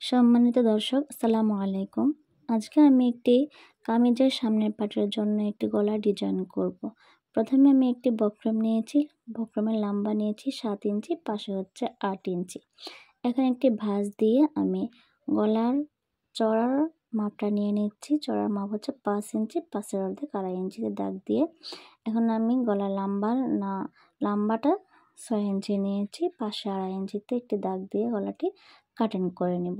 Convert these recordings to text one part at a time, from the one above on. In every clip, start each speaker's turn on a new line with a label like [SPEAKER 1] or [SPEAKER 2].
[SPEAKER 1] সম্মানিত দর্শক, আসসালামু আলাইকুম। আজকে আমি একটি কামিজের সামনের পাটের জন্য একটি গলার ডিজাইন করব। প্রথমে আমি একটি বক্রম নিয়েছি। বক্রমের লম্বা নিয়েছি 7 ইঞ্চি, পাশে হচ্ছে 8 ইঞ্চি। এখন একটি ভাঁজ দিয়ে আমি গলার চড়ার মাপটা নিয়ে নিচ্ছি। চড়ার মাপ হচ্ছে 5 ইঞ্চি, 5-এর অর্ধেক 2.5 ইঞ্চিতে দাগ দিয়ে এখন আমি গলার লম্বাটা 6 ইঞ্চি নিয়েছি, পাশে 2.5 ইঞ্চিতে একটি দাগ দিয়ে গলাটি কাটিং করে নেব।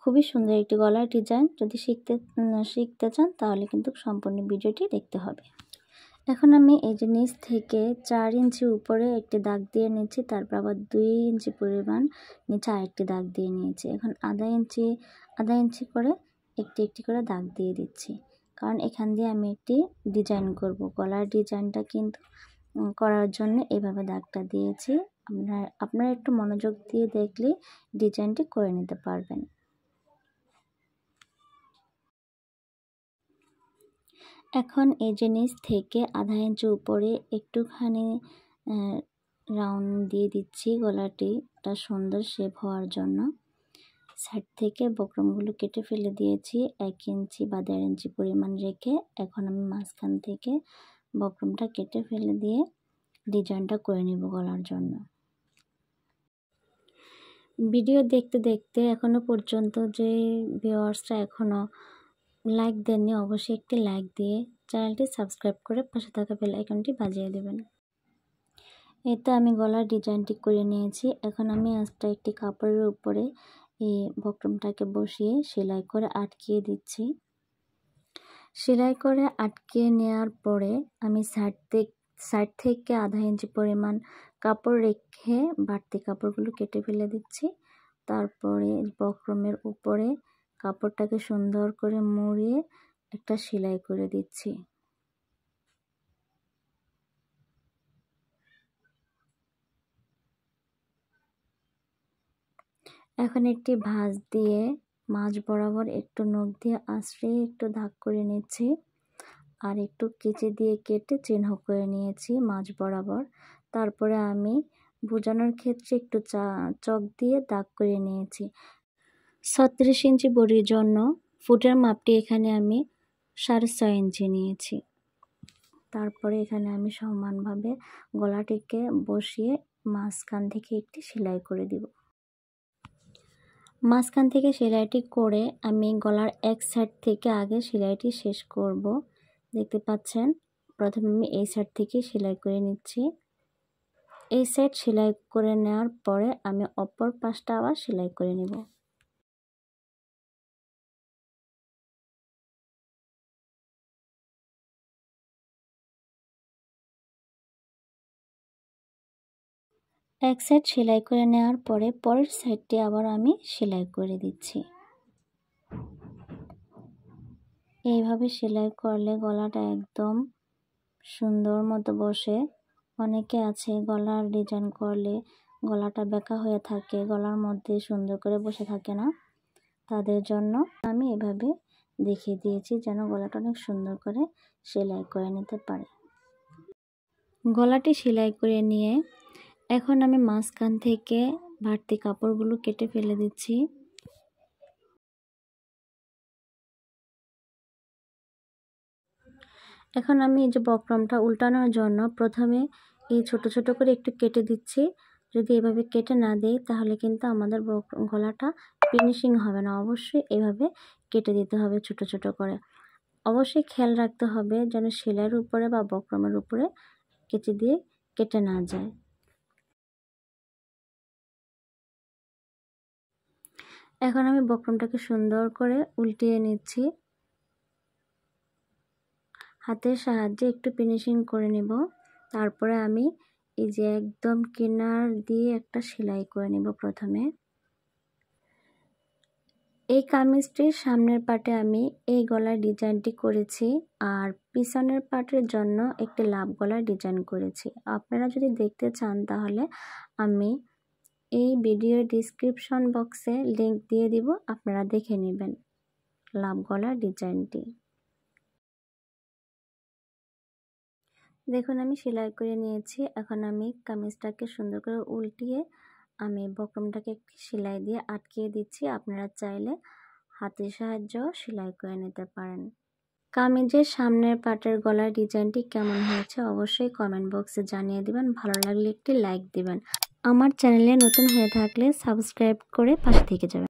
[SPEAKER 1] খুবই সুন্দর একটি গলার ডিজাইন। যদি শিখতে চান তাহলে কিন্তু সম্পূর্ণ ভিডিওটি দেখতে হবে। এখন আমি এই যে নিচ থেকে 4 ইঞ্চি উপরে একটি দাগ দিয়ে নিচ্ছি, তারপর আবার 2 ইঞ্চি পরিমাণ নিচে আরেকটি দাগ দিয়ে নিয়েছি। এখন আধা ইঞ্চি করে একটি করে দাগ দিয়ে দিচ্ছি, কারণ এখান দিয়ে আমি একটি ডিজাইন করব। গলার ডিজাইনটা কিন্তু করার জন্য এভাবে দাগটা দিয়েছি। আপনারা একটু মনোযোগ দিয়ে দেখলে ডিজাইনটি করে নিতে পারবেন। এখন এই যে নিচ থেকে আধা ইঞ্চি উপরে একটুখানি রাউন্ড দিয়ে দিচ্ছি গলাটিটা সুন্দর শেপ হওয়ার জন্য। সাইড থেকে বক্রমগুলো কেটে ফেলে দিয়েছি 1 ইঞ্চি বা 1.5 ইঞ্চি পরিমাণ রেখে। এখন আমি মাঝখান থেকে বক্রমটা কেটে ফেলে দিয়ে ডিজাইনটা করে নেব গলার জন্য। ভিডিও দেখতে দেখতে এখনো পর্যন্ত যে ভিউয়ার্সরা এখনো লাইক দেননি, অবশ্যই একটি লাইক দিয়ে চ্যানেলটি সাবস্ক্রাইব করে পাশে থাকা বেল আইকনটি বাজিয়ে দেবেন। এই তো আমি গলার ডিজাইনটি করে নিয়েছি। এখন আমি একটি কাপড়ের উপরে এই বক্রমটাকে বসিয়ে সেলাই করে আটকিয়ে দিচ্ছি। সেলাই করে আটকিয়ে নেওয়ার পরে আমি সাইড থেকে আধা ইঞ্চি পরিমাণ কাপড় রেখে বাড়তি কাপড়গুলো কেটে ফেলে দিচ্ছি। তারপরে বক্রমের উপরে কাপড়টাকে সুন্দর করে মুড়িয়ে একটা সেলাই করে দিচ্ছি। এখন একটি ভাঁজ দিয়ে মাঝ বরাবর একটু নখ দিয়ে আঁচড়ে একটু দাগ করে নিচ্ছি, আর একটু কেচি দিয়ে কেটে চিহ্ন করে নিয়েছি মাঝ বরাবর। তারপরে আমি বোঝানোর ক্ষেত্রে একটু চক দিয়ে দাগ করে নিয়েছি। 36 ইঞ্চি বডির জন্য ফুটের মাপটি এখানে আমি 6.5 ইঞ্চি নিয়েছি। তারপরে এখানে আমি সমানভাবে গলাটিকে বসিয়ে মাঝখান থেকে একটি সেলাই করে দিব। মাঝখান থেকে সেলাইটি করে আমি গলার এক সাইড থেকে আগে সেলাইটি শেষ করব। দেখতে পাচ্ছেন, প্রথমে আমি এই সাইড থেকে সেলাই করে নিচ্ছি। এই সাইড সেলাই করে নেওয়ার পরে আমি অপর পাশটা আবার সেলাই করে নেব। এক সাইড সেলাই করে নেওয়ার পরে পরের সাইডটি আবার আমি সেলাই করে দিচ্ছি। এইভাবে সেলাই করলে গলাটা একদম সুন্দর মতো বসে। অনেকে আছে গলার ডিজাইন করলে গলাটা বেঁকা হয়ে থাকে, গলার মধ্যে সুন্দর করে বসে থাকে না। তাদের জন্য আমি এভাবে দেখিয়ে দিয়েছি যেন গলাটা অনেক সুন্দর করে সেলাই করে নিতে পারে। গলাটি সেলাই করে নিয়ে এখন আমি মাঝখান থেকে বাড়তি কাপড়গুলো কেটে ফেলে দিচ্ছি। এখন আমি এই যে বক্রমটা উল্টানোর জন্য প্রথমে এই ছোট ছোট করে একটু কেটে দিচ্ছি। যদি এভাবে কেটে না দেই তাহলে কিন্তু আমাদের গলাটা ফিনিশিং হবে না। অবশ্যই এভাবে কেটে দিতে হবে ছোট ছোট করে। অবশ্যই খেয়াল রাখতে হবে যেন সেলাইয়ের উপরে বা বক্রমের উপরে কেচি দিয়ে কেটে না যায়। এখন আমি বক্রমটাকে সুন্দর করে উল্টিয়ে নিচ্ছি। হাতের সাহায্যে একটু ফিনিশিং করে নেব। তারপরে আমি এই যে একদম কিনার দিয়ে একটা সেলাই করে নেব প্রথমে। এই কামিজটির সামনের পাটে আমি এই গলার ডিজাইনটি করেছি, আর পিছনের পাটের জন্য একটি লাভ গলার ডিজাইন করেছি। আপনারা যদি দেখতে চান তাহলে আমি এই ভিডিওর ডিসক্রিপশন বক্সে লিংক দিয়ে দিব, আপনারা দেখে নেবেন লাভ গলার ডিজাইনটি। দেখুন আমি সেলাই করে নিয়েছি। এখন আমি কামিজটাকে সুন্দর করে উল্টিয়ে আমি বক্রমটাকে একটি সেলাই দিয়ে আটকিয়ে দিচ্ছি। আপনারা চাইলে হাতের সাহায্যেও সেলাই করে নিতে পারেন। কামিজের সামনের পাটের গলার ডিজাইনটি কেমন হয়েছে অবশ্যই কমেন্ট বক্সে জানিয়ে দিবেন। ভালো লাগলে একটি লাইক দিবেন। আমার চ্যানেলে নতুন হয়ে থাকলে সাবস্ক্রাইব করে পাশে থেকে যাবেন।